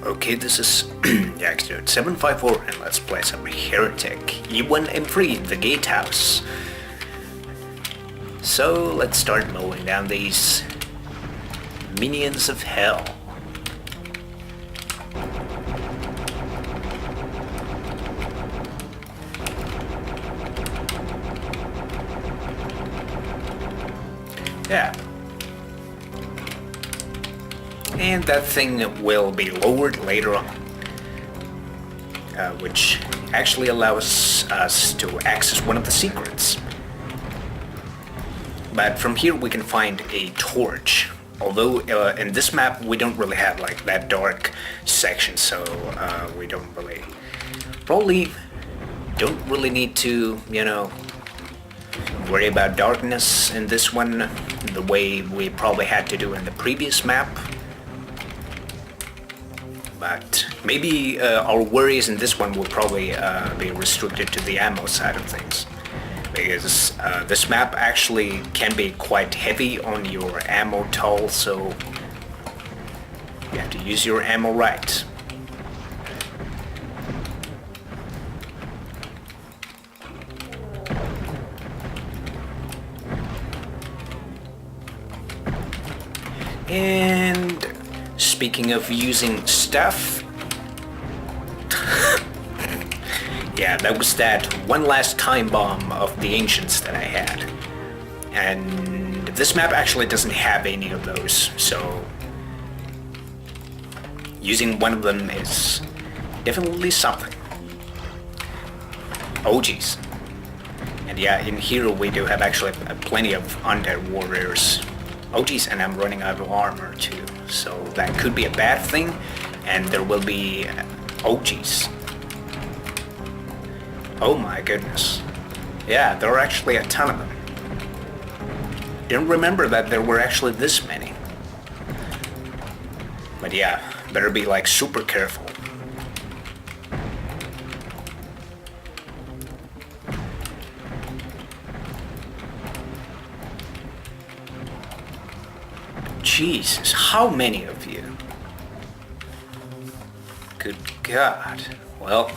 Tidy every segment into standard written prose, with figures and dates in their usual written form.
Okay, this is Jackstone754 and let's play some Heretic E1M3, the Gatehouse. So let's start mowing down these minions of hell. Yeah. And that thing will be lowered later on, which actually allows us to access one of the secrets. But from here we can find a torch, although in this map we don't really have like that dark section, so we probably don't really need to, worry about darkness in this one the way we probably had to do in the previous map. But maybe our worries in this one will probably be restricted to the ammo side of things, because this map actually can be quite heavy on your ammo toll, so you have to use your ammo right. And speaking of using stuff, yeah, that was that one last time bomb of the ancients that I had. And this map actually doesn't have any of those, so using one of them is definitely something. Oh geez. And yeah, in here we do have actually plenty of undead warriors. Oh geez, and I'm running out of armor too, so that could be a bad thing, and there will be... oh geez. Oh my goodness. Yeah, there are actually a ton of them. Didn't remember that there were actually this many. But yeah, better be like super careful. Jesus, how many of you? Good God. Well,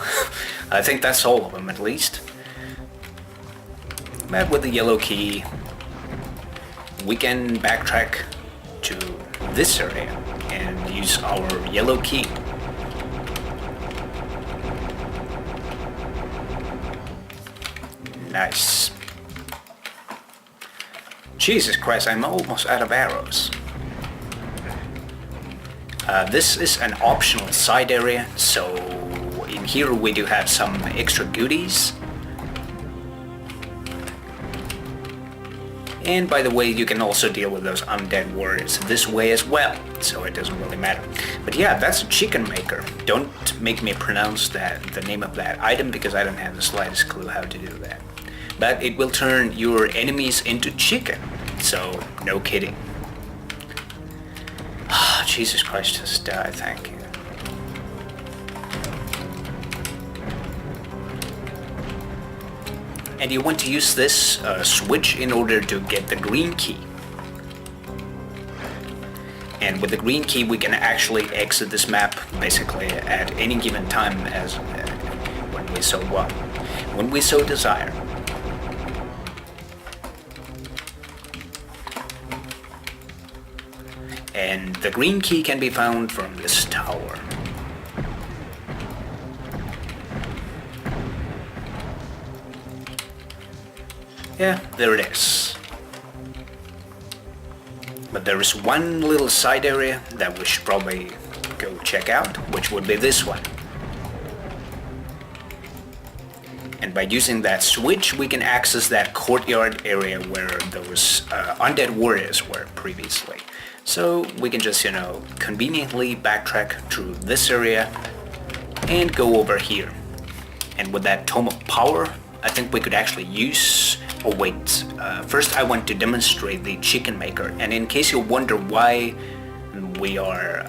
I think that's all of them at least. But with the yellow key, we can backtrack to this area and use our yellow key. Nice. Jesus Christ, I'm almost out of arrows. This is an optional side area, so in here we do have some extra goodies. And by the way, you can also deal with those undead warriors this way as well, so it doesn't really matter. But yeah, that's a chicken maker. Don't make me pronounce the name of that item, because I don't have the slightest clue how to do that. But it will turn your enemies into chicken, so no kidding. Jesus Christ, just die, thank you. And you want to use this switch in order to get the green key. And with the green key we can actually exit this map basically at any given time as when we so desire. And the green key can be found from this tower. Yeah, there it is. But there is one little side area that we should probably go check out, which would be this one. And by using that switch, we can access that courtyard area where those undead warriors were previously. So we can just, conveniently backtrack through this area and go over here. And with that Tome of Power, I think we could actually use... oh wait, first I want to demonstrate the chicken maker. And in case you wonder why we are,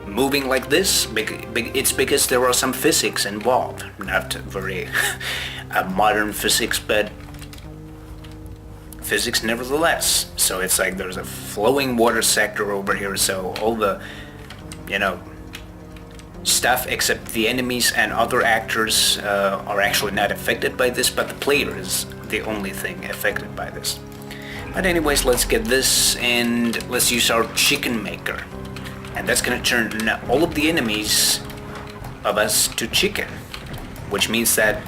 moving like this, it's because there are some physics involved. Not very modern physics, but physics nevertheless. So it's like there's a flowing water sector over here, so all the you know, stuff, except the enemies and other actors are actually not affected by this, but the player is the only thing affected by this. But anyways, let's get this and let's use our chicken maker. And that's gonna turn all of the enemies of us to chicken, which means that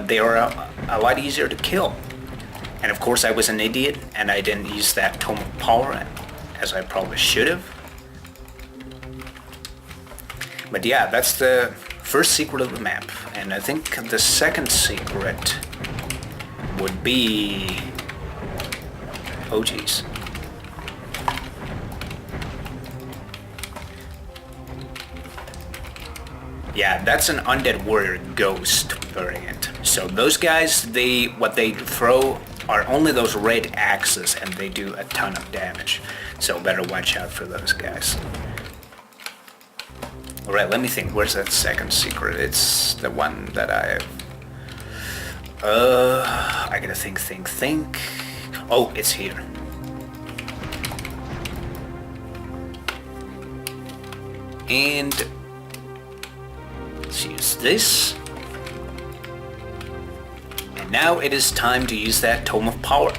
they are a lot easier to kill. And of course I was an idiot and I didn't use that Tome of Power as I probably should have. But yeah, that's the first secret of the map. And I think the second secret would be... oh geez. Yeah, that's an Undead Warrior Ghost variant. So those guys, what they throw are only those red axes and they do a ton of damage. So better watch out for those guys. Alright, let me think, where's that second secret? It's the one that I gotta think. Oh, it's here. And let's use this. And now it is time to use that Tome of Power.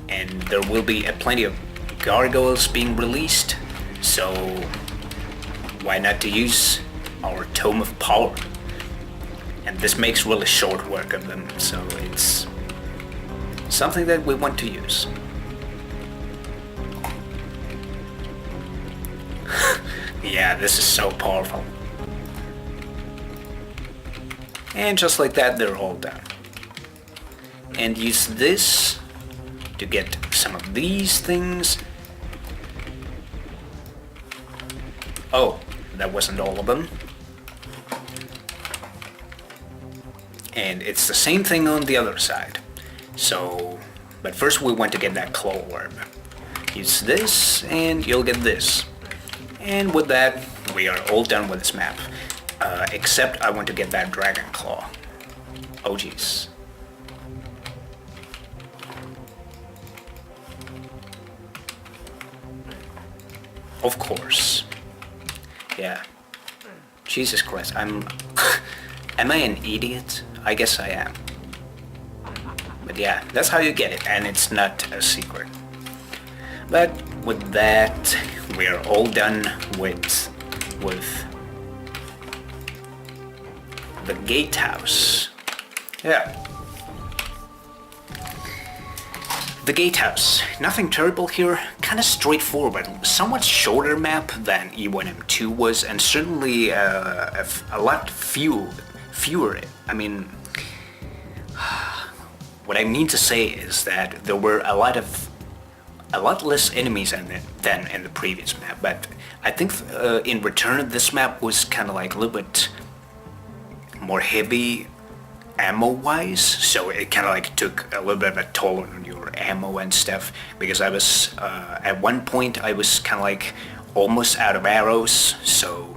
And there will be plenty of gargoyles being released, so why not to use our Tome of Power? And this makes really short work of them, so it's something that we want to use. Yeah, this is so powerful. And just like that, they're all done. And use this to get some of these things. Oh, that wasn't all of them. And it's the same thing on the other side. So, but first we want to get that claw orb. Use this and you'll get this. And with that, we are all done with this map. Except I want to get that dragon claw. Oh geez. Of course. Yeah. Jesus Christ, am I an idiot? I guess I am. But yeah, that's how you get it, and it's not a secret. But with that, we are all done with the Gatehouse. Yeah. The Gatehouse. Nothing terrible here, kind of straightforward, somewhat shorter map than E1M2 was, and certainly a lot fewer. I mean, what I mean to say is that there were a lot less enemies in it than in the previous map, but I think in return this map was kind of like a little bit more heavy ammo-wise, so it kind of like took a little bit of a toll on your ammo and stuff, because I was, at one point I was kind of like almost out of arrows, so,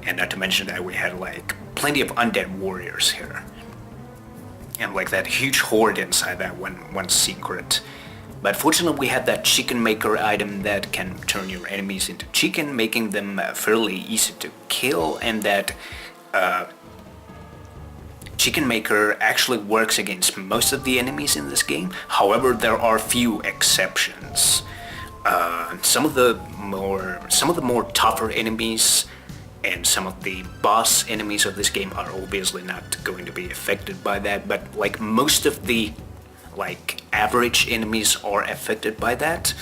and not to mention that we had like plenty of undead warriors here, and like that huge horde inside that one secret. But fortunately we had that chicken maker item that can turn your enemies into chicken, making them fairly easy to kill, and that Chicken Maker actually works against most of the enemies in this game. However, there are few exceptions. Some of the more tougher enemies and some of the boss enemies of this game are obviously not going to be affected by that, but like most of the like average enemies are affected by that.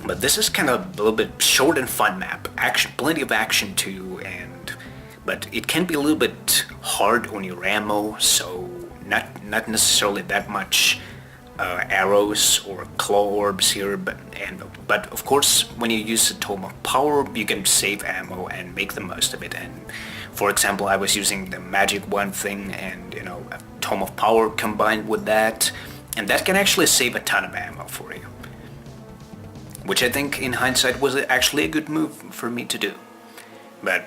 But this is kind of a little bit short and fun map. Action, plenty of action too, but it can be a little bit hard on your ammo, so not necessarily that much arrows or claw orbs here, but of course when you use the Tome of Power you can save ammo and make the most of it. And for example, I was using the magic wand thing and a Tome of Power combined with that, and that can actually save a ton of ammo for you, which I think in hindsight was actually a good move for me to do. But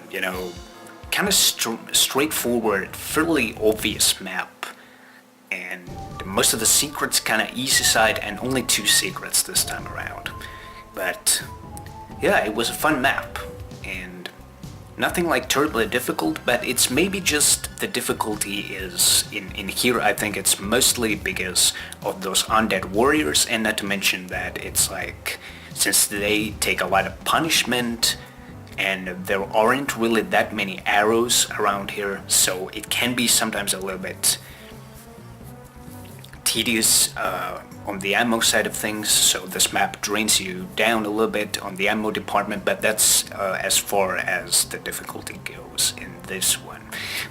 kind of straightforward, fairly obvious map, and most of the secrets kind of easy side, and only 2 secrets this time around. But yeah, it was a fun map, and nothing like terribly difficult, but it's maybe just the difficulty is in here. I think it's mostly because of those undead warriors, and not to mention that it's like, since they take a lot of punishment and there aren't really that many arrows around here, so it can be sometimes a little bit tedious on the ammo side of things. So this map drains you down a little bit on the ammo department, but that's as far as the difficulty goes in this one.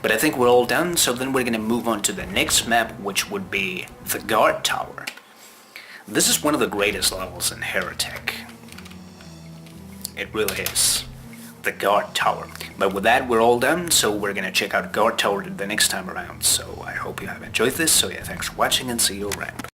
But I think we're all done, so then we're gonna move on to the next map, which would be the guard tower. This is one of the greatest levels in Heretic. It really is. The guard tower. But with that, we're all done, so we're gonna check out guard tower the next time around. So I hope you have enjoyed this. So yeah, thanks for watching, and see you around.